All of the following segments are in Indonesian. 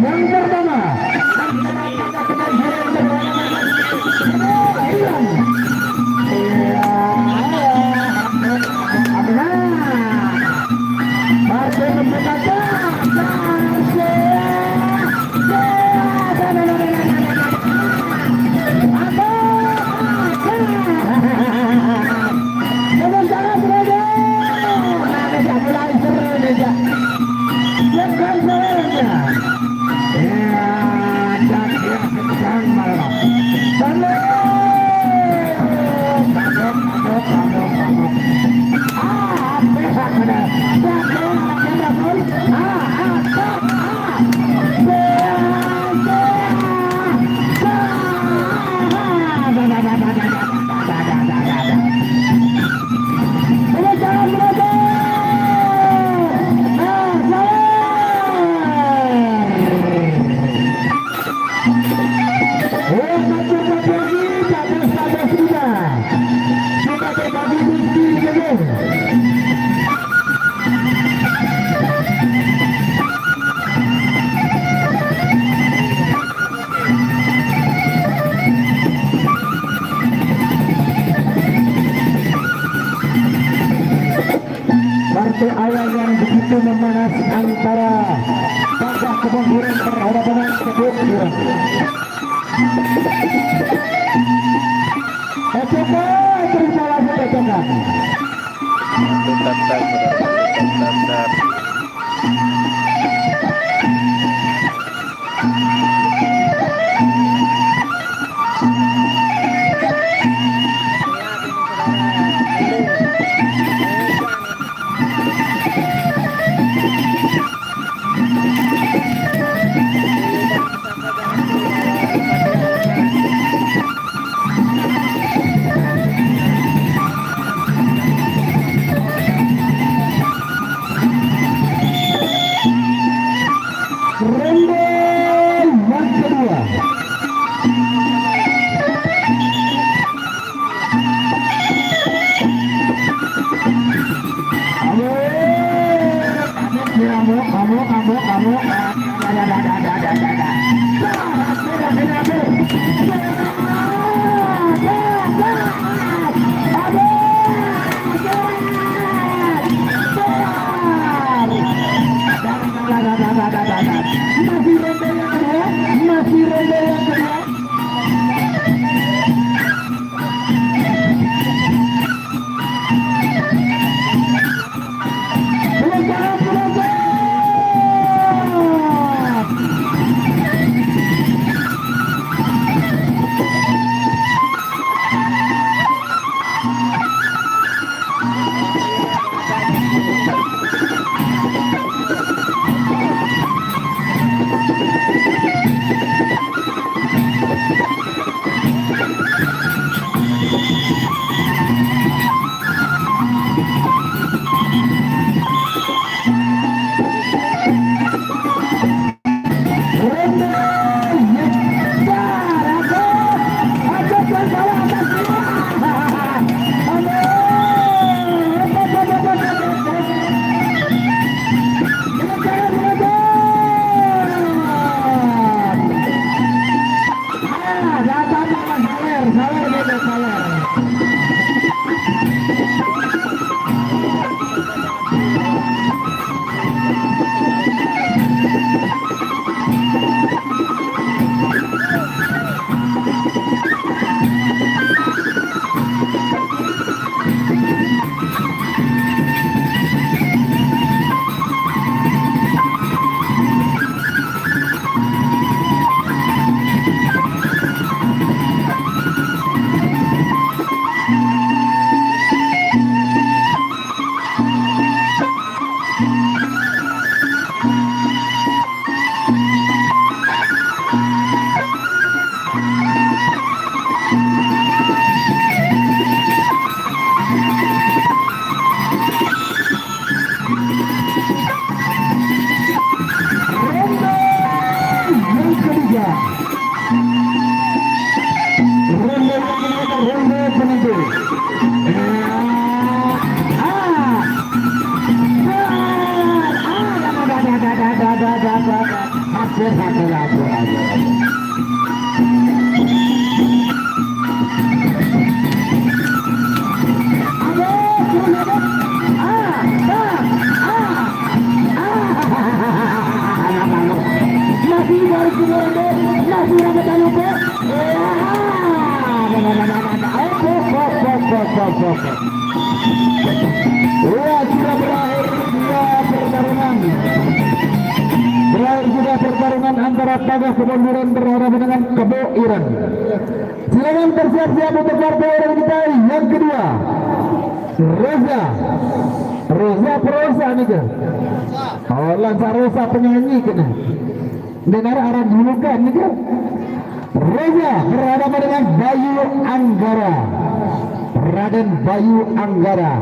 yang pertama partai awal yang begitu memanas antara Gajah Kebon berhadapan Kebon Duren. Eceka terima lagi Eceka. Tetap. Ya, sudah berakhir juga pertarungan. Berakhir juga pertarungan antara Tagah Kebon Duren berhadapan dengan Kebo Iren. Silakan bersiap-siap untuk partai kita yang kedua. Rosa Prosa nih ke. Oh, Lansa Rosa penyanyi kena. Dengar arah dulu kan nih ke. Rosa berhadapan dengan Bayu Anggara. Raden Bayu Anggara.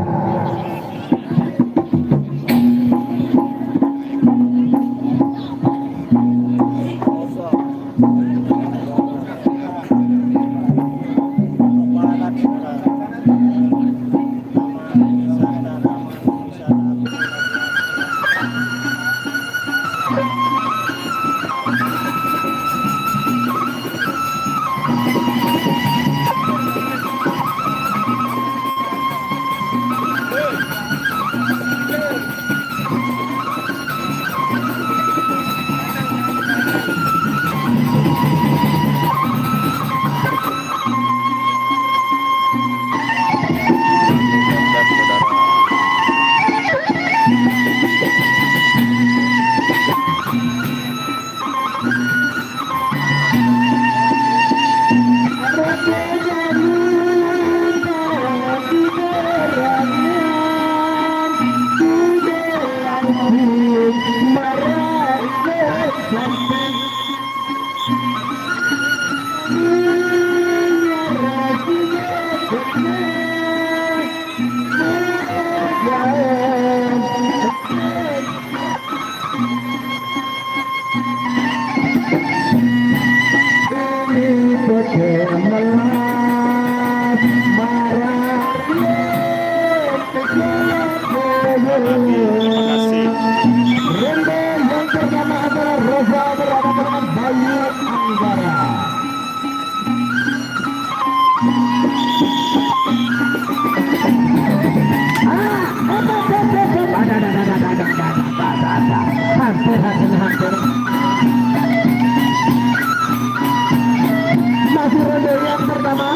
Masih ronde yang pertama.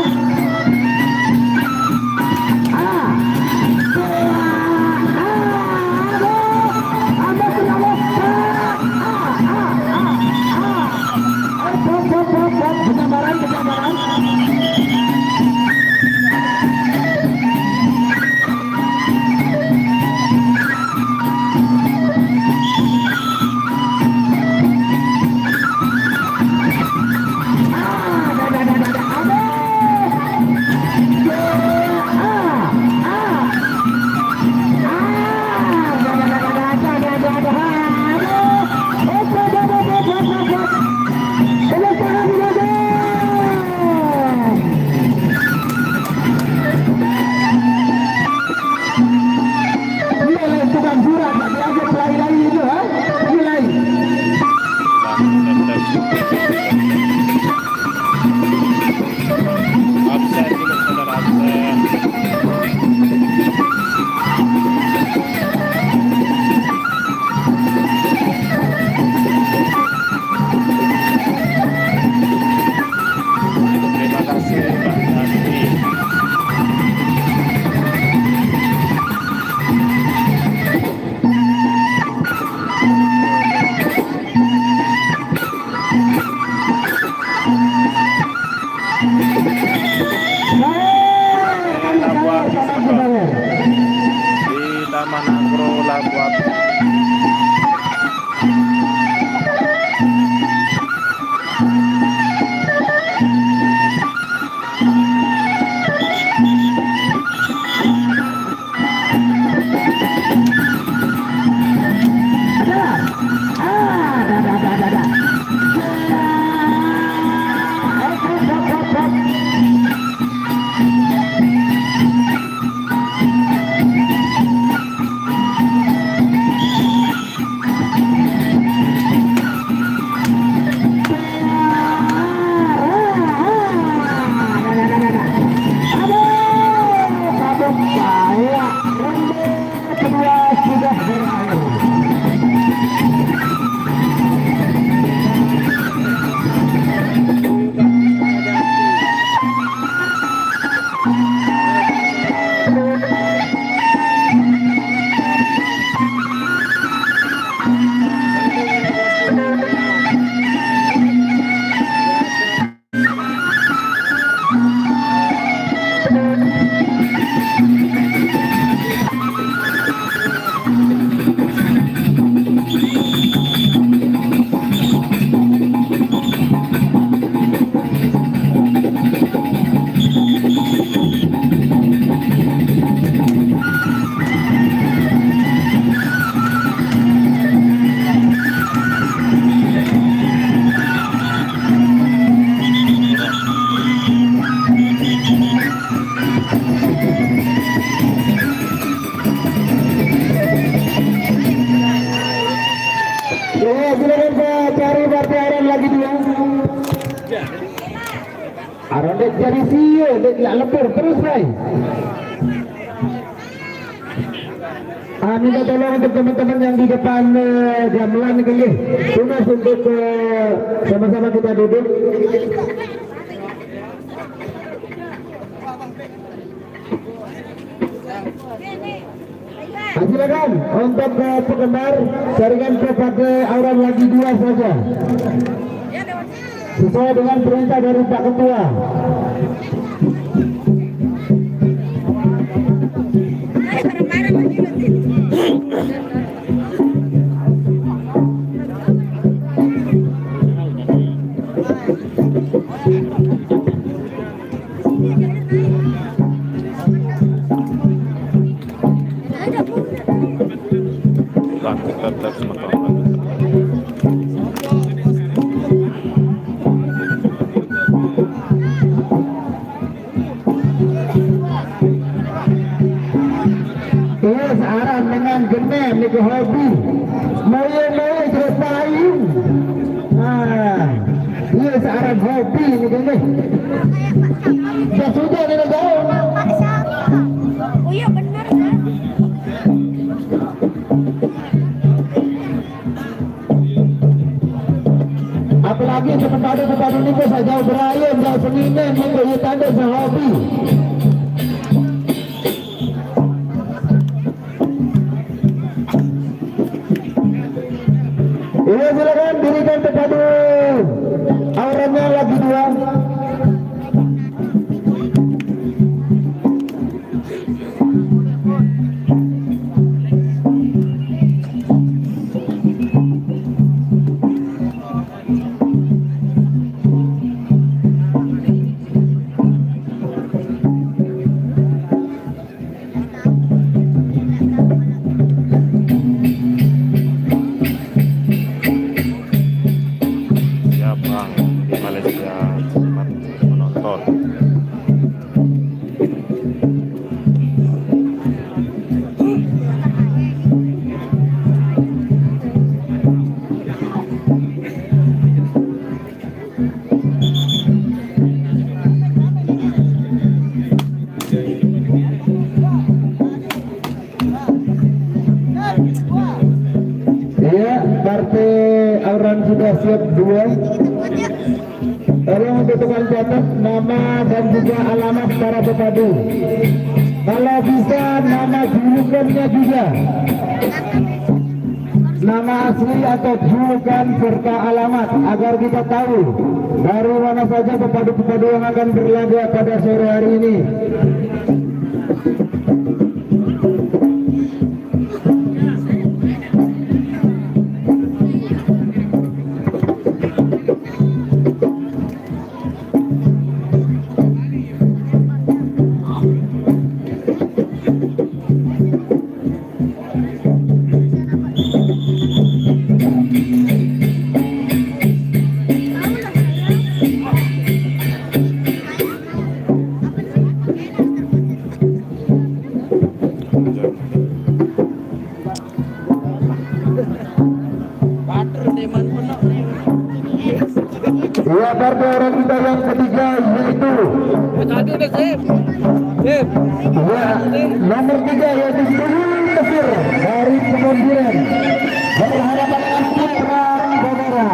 dari siyo dia lebur terus Ray. Minta tolong untuk teman-teman yang di depan gamelan kali. Tunas untuk sama-sama kita duduk. Silakan untuk penggemar jaringan kepada orang lagi 2 saja. Sesuai dengan perintah dari Pak Ketua. Laku tetap sementara. Searah dengan genem ni ke hobi moye-moye ceritain. Ia searah hobi ni genem. Dah sudah dia dah jauh. Oh iya benar kan? Apalagi sementara kepada ni saya jauh berayam jauh seninen minggu ia tanda sehobi. Iya silakan dirikan kepada orangnya lagi 2. Orang sudah siap 2. Tolong untuk teman catat nama dan juga alamat para pepadu. Kalau bisa nama julukannya juga, nama asli atau julukan serta alamat agar kita tahu dari mana saja pepadu-pepadu yang akan berlaga pada sore hari ini. Ya, partai orang kita yang ketiga yaitu nomor 3 yaitu Sulul Mesir dari Kemundiran berhadapan dengan Putra Bogora.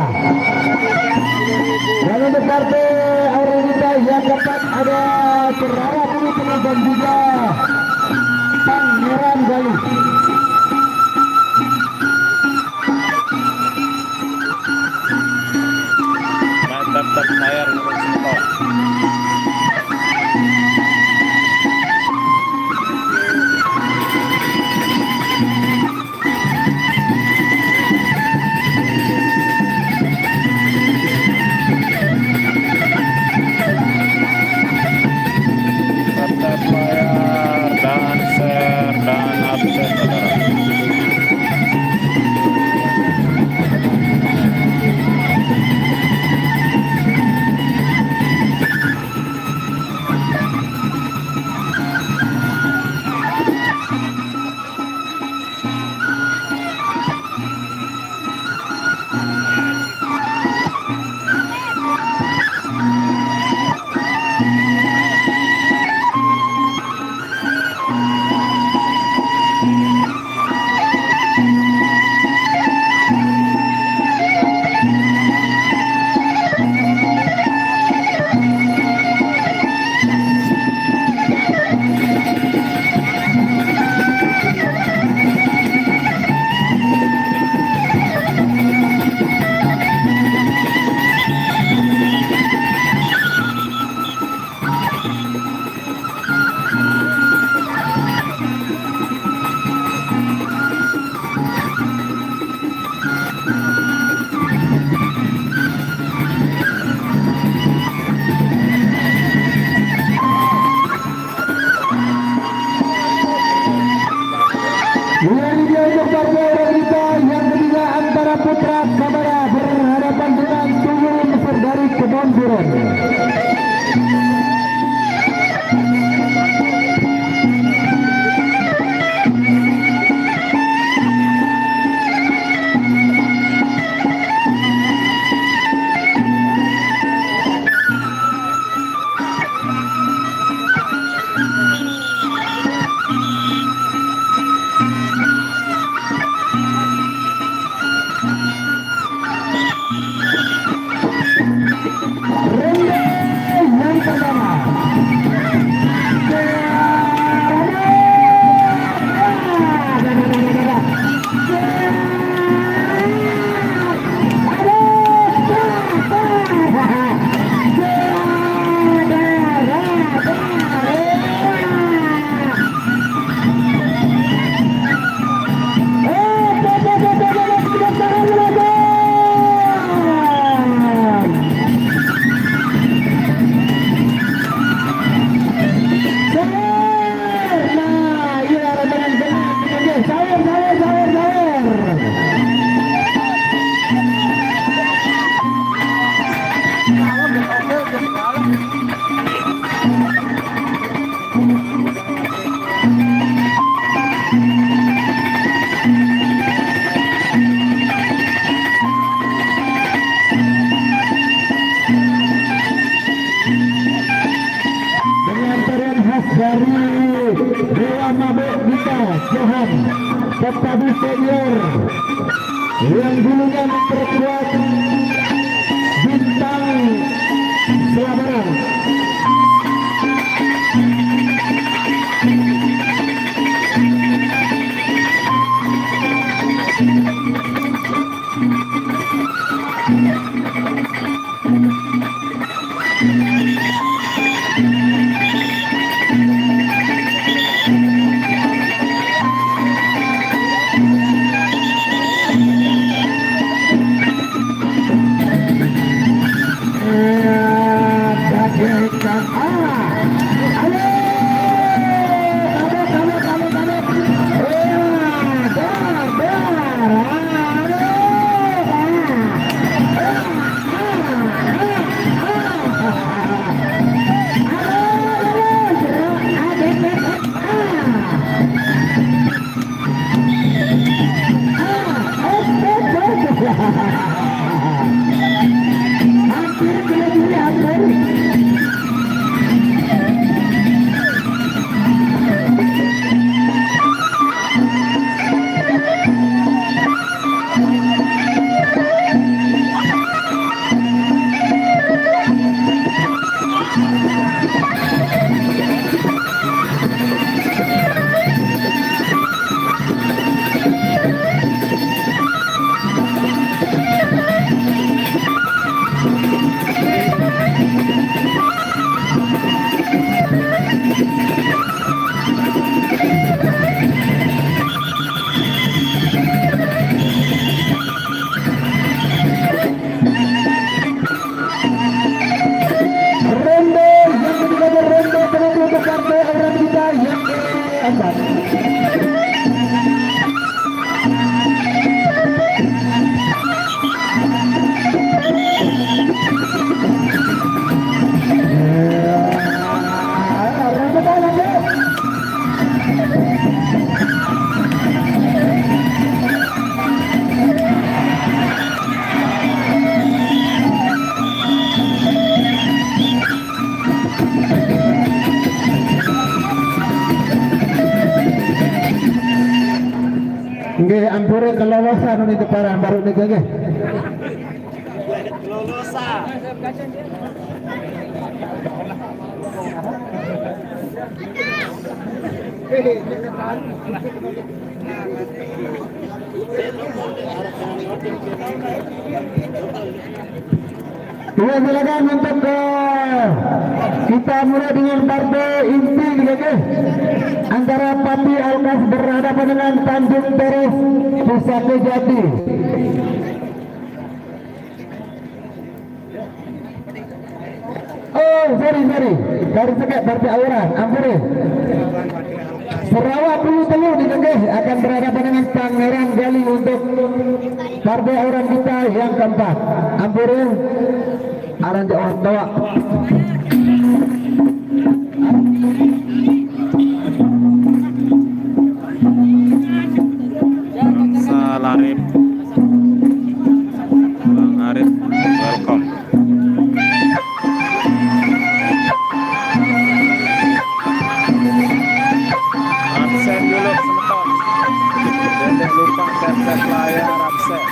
Dan untuk partai orang kita yang keempat ada Cerara Bulu dan juga Pangeran Galuh. Mantap layar semua. Mantap layar dan share dan absen saudara. Ini dia untuk partai wanita yang ketiga antara Putra Kabara berhadapan dengan Tuyul Mesir dari Kebon Duren. Yang pertama dari Dewa Mabuk Gita Johan Petabi Senior yang dulunya memperkuat Bintang Selabaran. Nggih ampure kelolosan ini depan baru nih nggih. Kelolosan. Ya silakan untuk kita mulai dengan partai inti gitu. Antara Pati Alkas berhadapan dengan Tanjung Teres Pusat Jati. Oh sorry dari sekat partai Aura ampun. Sarawak dulu di tengah akan berhadapan dengan Pangeran Gali untuk partai orang kita yang keempat. Ampere aran jauh doa. Salarip Bang Arif, welcome. Absen dulu sebentar. Jangan lupa set layar absen.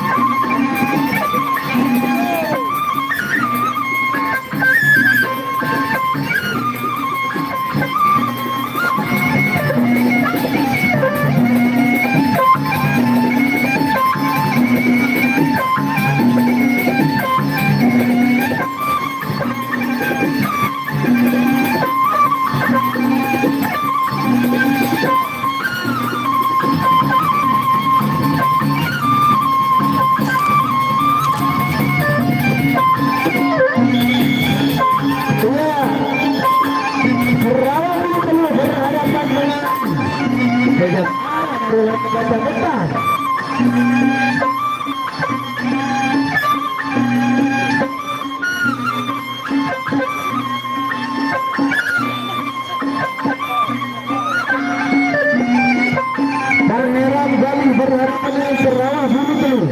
Pangeran Gali berhadapan dengan Sarawak Bulu Telur.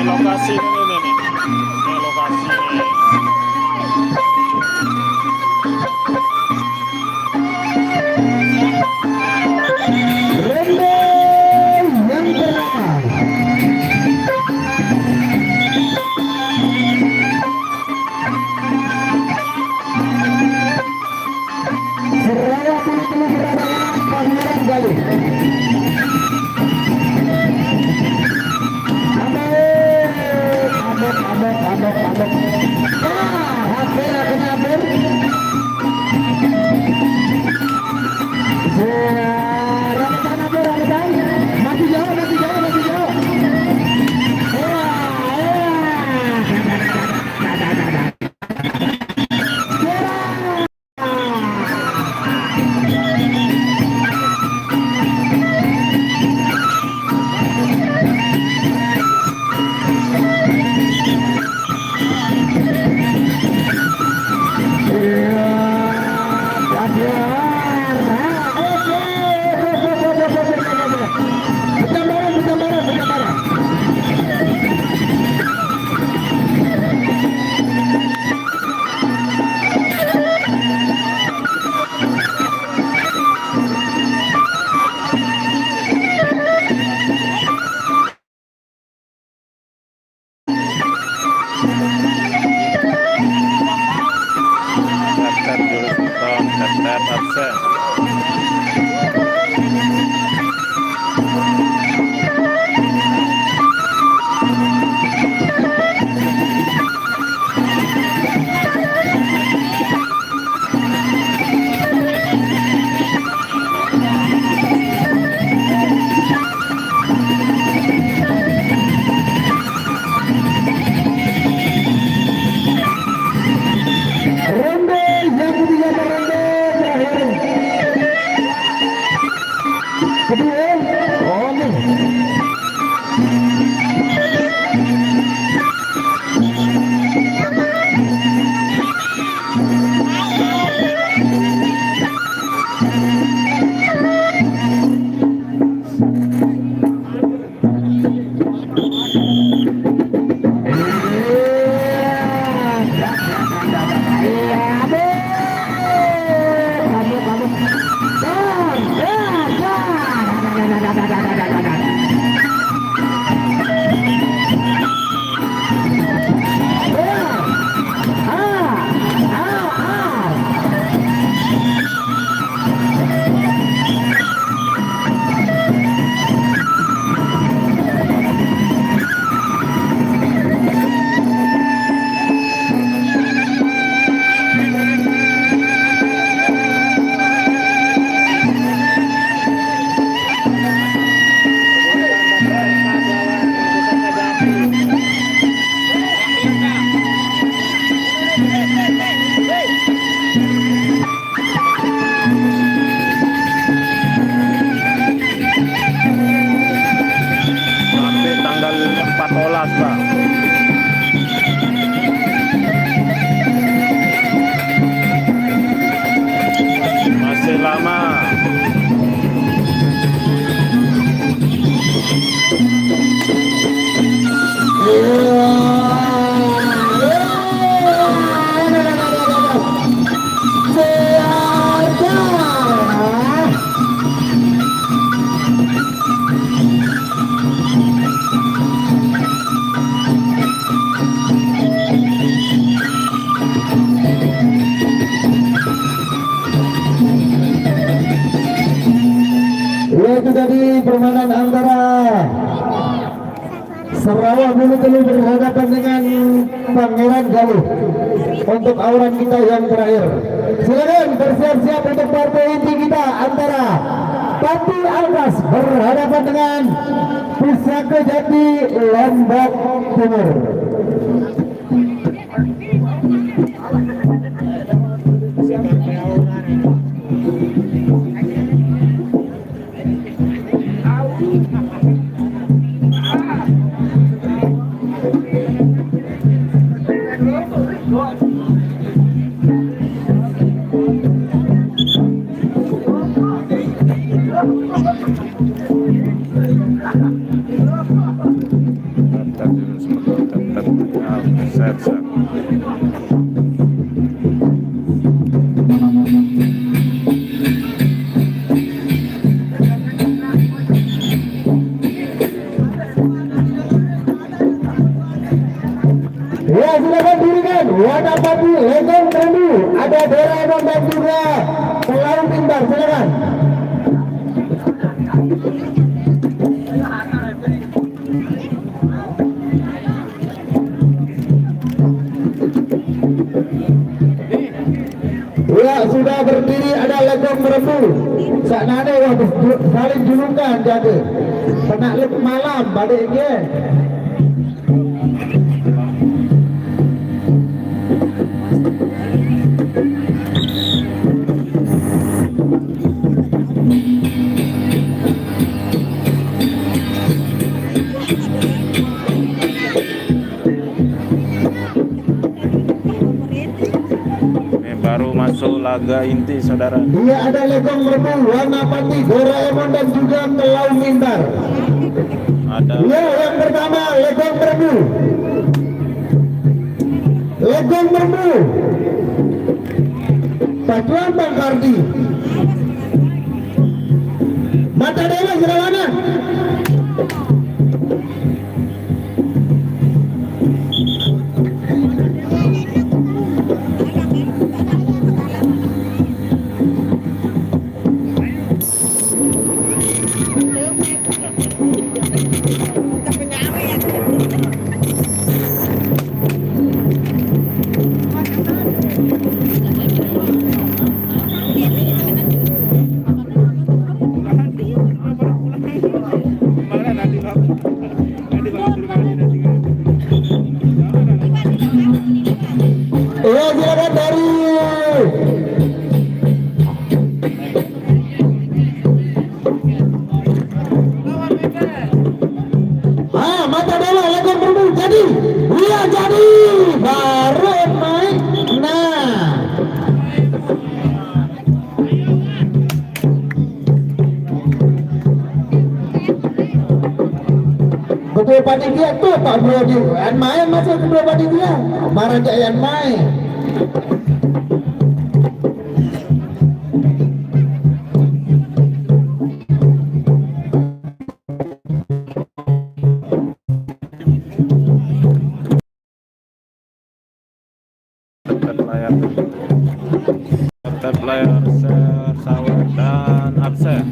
Lokasi ini nih. Ini lokasi. Ronde yang pertama. Sarawak Bulu Telur berhadapan dengan Pangeran Gali. Abek. Hampir kena hampir. Ramadan hampir, Ramadan. Masih jauh. Set dulu sebentar. Set absen. Ronde yang ketiga, ronde terakhir. terjadi permainan antara Sarawak Bulu Telur berhadapan dengan Pangeran Galuh untuk auran kita yang terakhir. Silakan bersiap-siap untuk partai inti kita antara Pati Algas berhadapan dengan Pusaka Jati Lombok Timur. Ya, silakan dirikan wadah pati legong Randu, ada Doraemon dan juga Pelaut Timbar, silakan. Ya, sudah berdiri ada legong Randu. Saknane wah saling julukan jaga. Penakluk malam baliknya. Baru masuk laga inti, saudara. Dia ada legong merbu warna putih Doraemon dan juga Pelaut Timbar. Ada. Ya, yang pertama legong merbu. Legong merbu. Pacuan Bang Kardi. Mata Dewa Serawana. Ya, silakan dari Mata Dewa legong merbu jadi. Iya jadi. Baru main. Nah. Ketua panitia tuh Pak Brodi, yang main masuk ketua panitia, Maraja yang main. Tetap layar Sarawak dan Absen.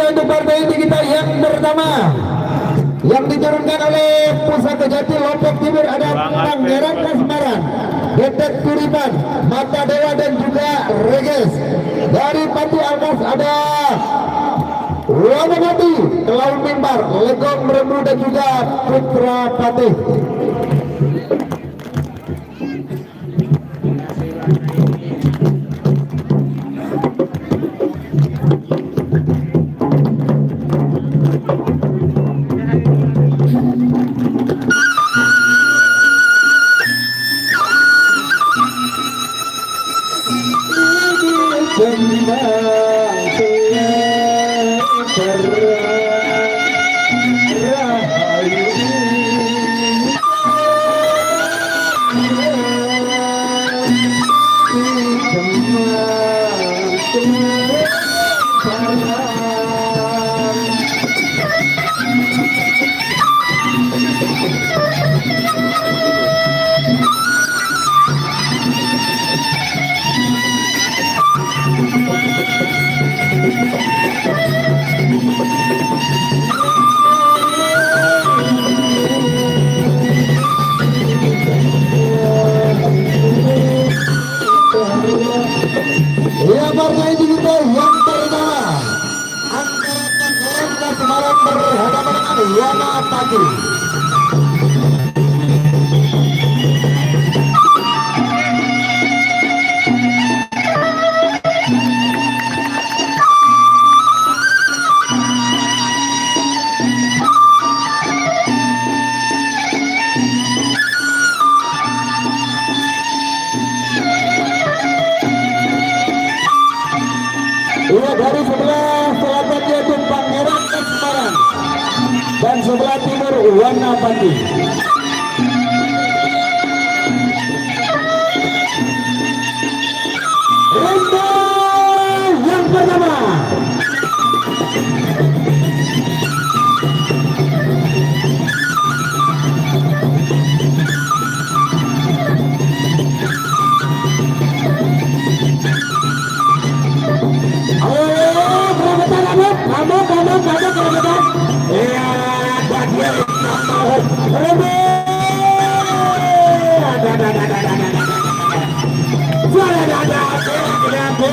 Untuk partai inti kita yang pertama yang diturunkan oleh Pusaka Jati Lombok Timur ada Pangeran Kasmaran, Detek Turipan, Mata Dewa dan juga Reges. Dari Pati Algas ada Wanamati, Pelaut Timbar, Legong Merembu dan juga Putra Patih. Wanapati. Iya, dari sebelah selatan yaitu Pangeran Semarang dan sebelah timur Wanapati. Ronde yang pertama.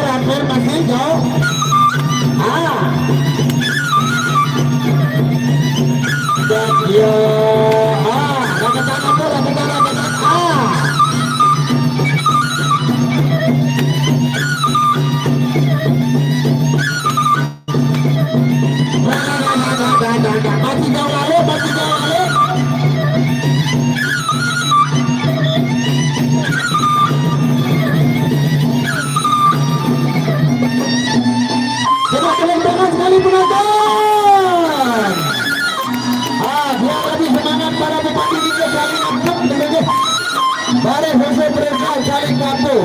Hampir masih jauh. Dan dia masih jauh lalu, masih jauh lalu. Coba kelentangan sekali penonton. Biar lebih semangat para bupati juga saling angkat dengan para selesai mereka saling kampung.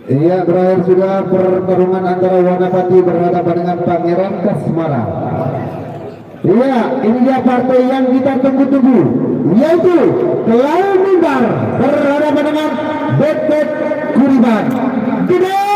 Iya, berakhir sudah pertarungan antara Wanapati berhadapan dengan Pangeran Kasmara. Iya, ini dia partai yang kita tunggu-tunggu, yaitu Telau Mimbar berhadapan dengan Bet Kuriban. Gede!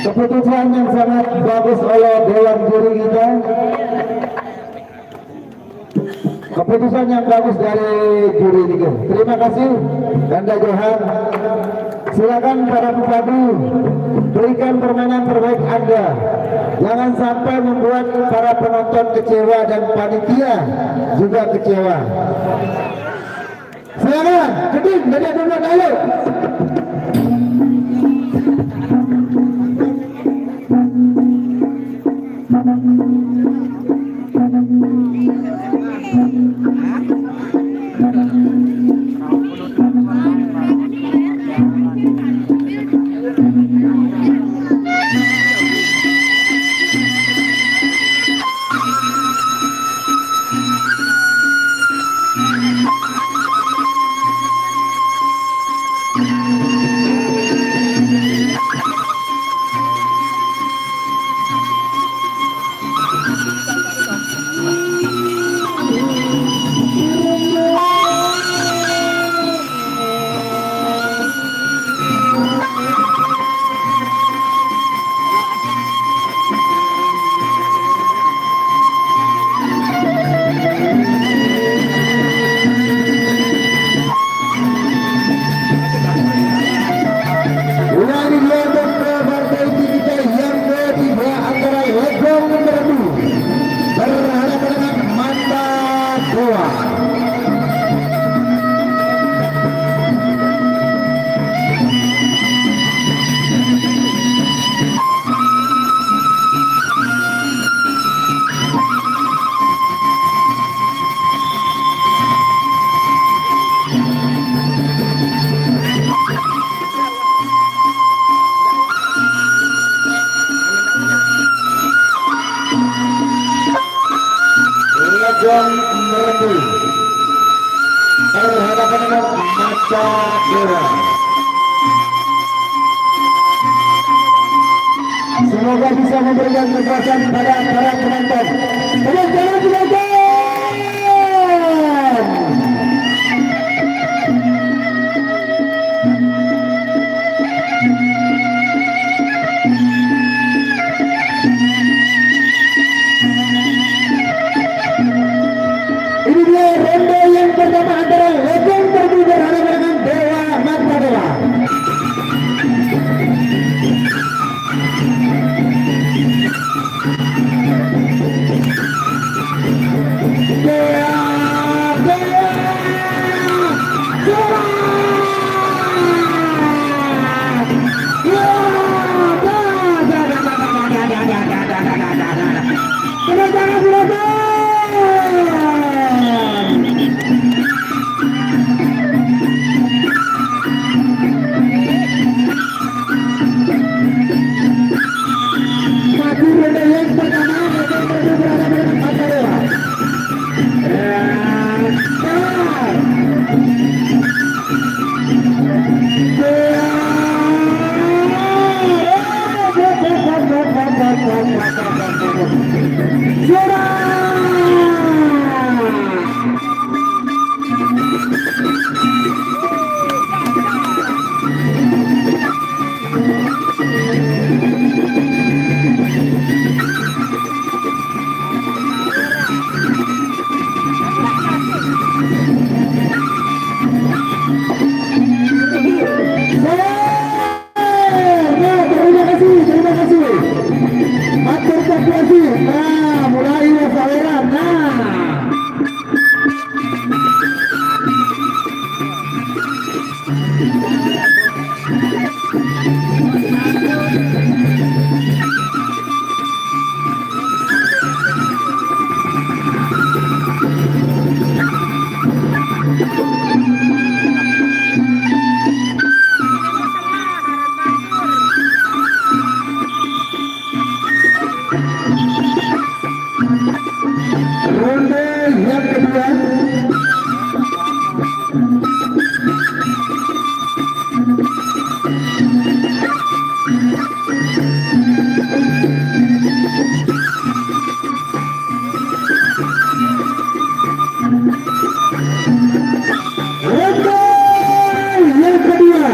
Keputusan yang sangat bagus oleh dewan juri kita. Keputusan yang bagus dari juri ini. Terima kasih Ganda Johan. Silakan para pepadu berikan permainan terbaik Anda. Jangan sampai membuat para penonton kecewa dan panitia juga kecewa. Silakan, keding dari dulu ayo. Semoga bisa memberikan kepuasan pada para penonton. Ini dia ronde yang pertama antara Legend Derby berhadapan dengan Dewa Mata Dewa. ronde yang kedua. Ronde yang kedua.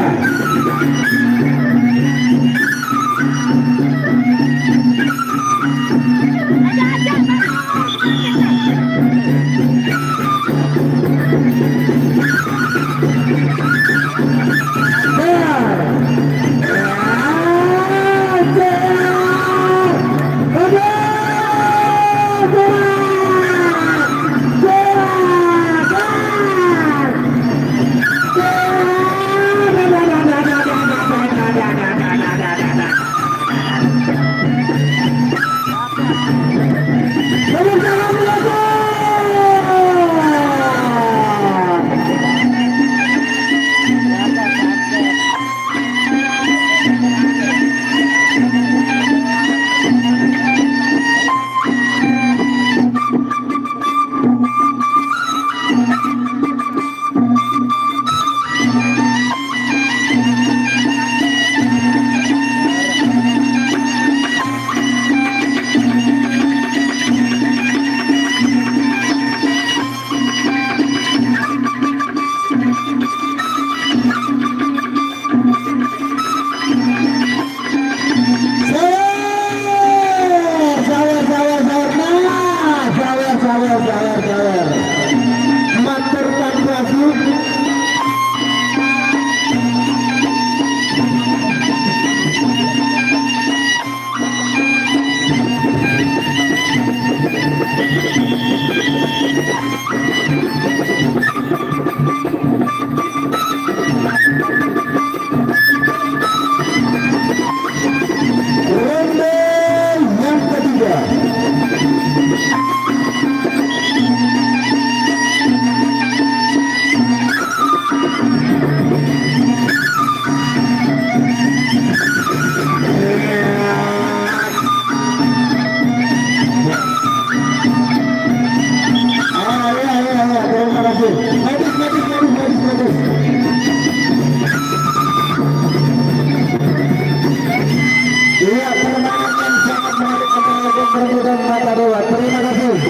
Terima kasih.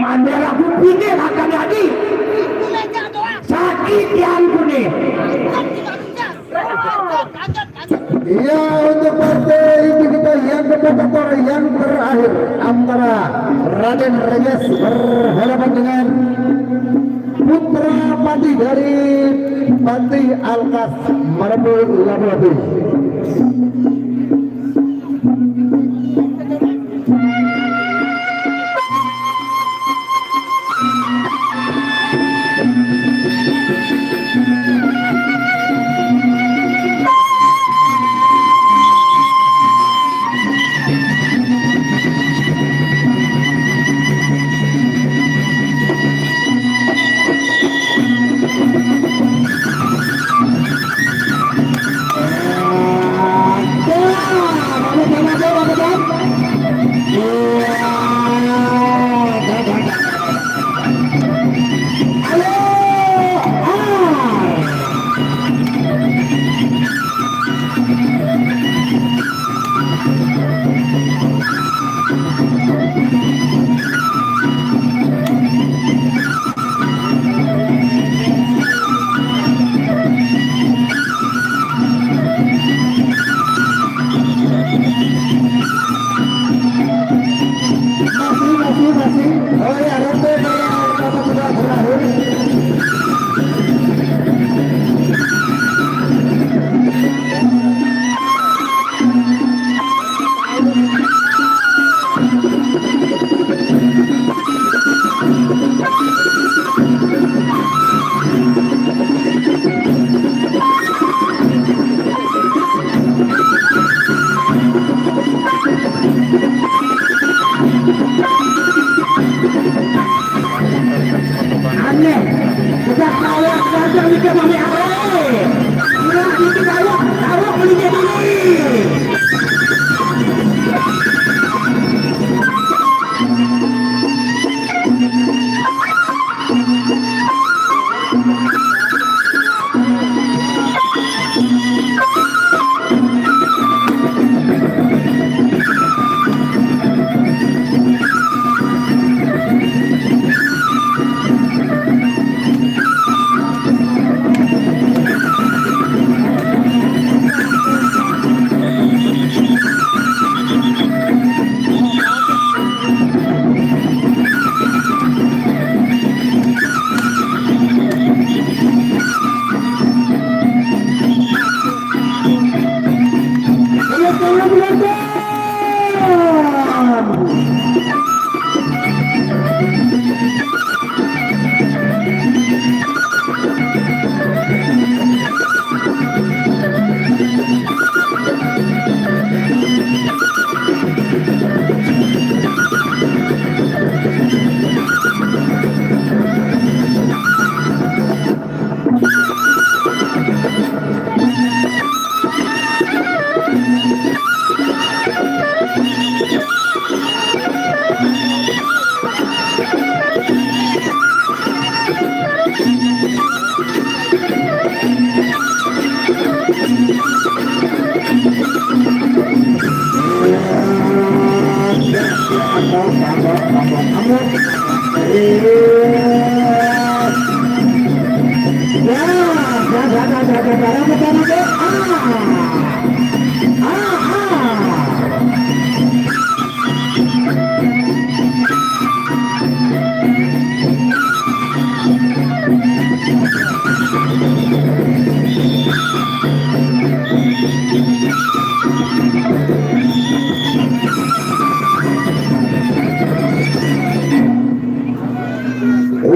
Mandel aku pindah akan jadi sakit yang kuning. Iya, untuk partai ini kita yang kedua yang terakhir antara Raden Reyes berhadapan dengan Putra Panti dari Panti Alkas Marabul Labuabi.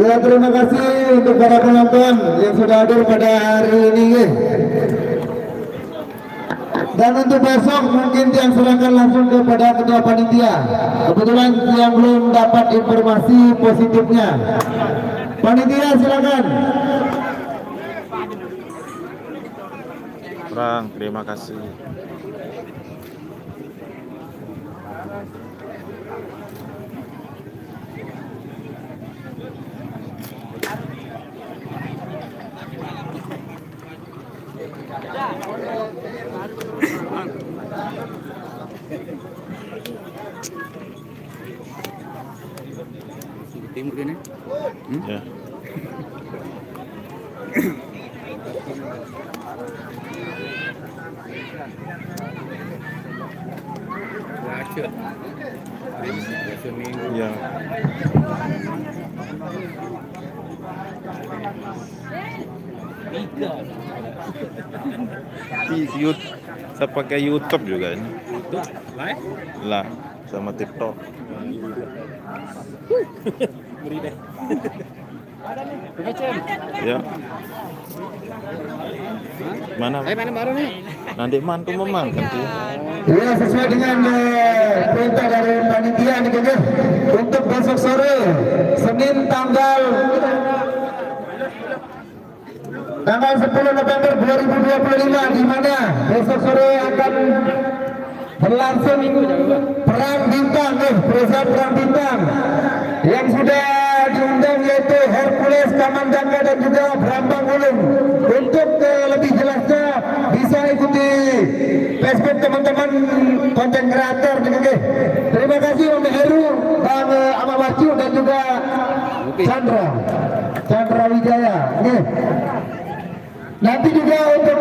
Ya, terima kasih untuk para penonton yang sudah hadir pada hari ini. Dan untuk besok mungkin yang serahkan langsung kepada ketua panitia. Kebetulan yang belum dapat informasi positifnya. Panitia silakan. Kurang, terima kasih. Timur ini? Ya. Wacut. Seminggu. Ya. Saya pakai YouTube juga ini. Live? Lah, sama TikTok. Beri deh. Ya. Mana? Mana baru nih? Nanti mantu memang nanti. Ya, sesuai dengan perintah dari panitia nih kan, untuk besok sore Senin tanggal 10 November 2025, di mana besok sore akan berlangsung perang bintang, perang bintang yang sudah diundang, yaitu Hercules, Kamandaka dan juga Brambang Ulung. Untuk lebih jelasnya bisa ikuti Facebook teman-teman konten kreator. Terima kasih Om Heru, Bang Ahmad Wacu dan juga Chandra Wijaya. Nanti juga untuk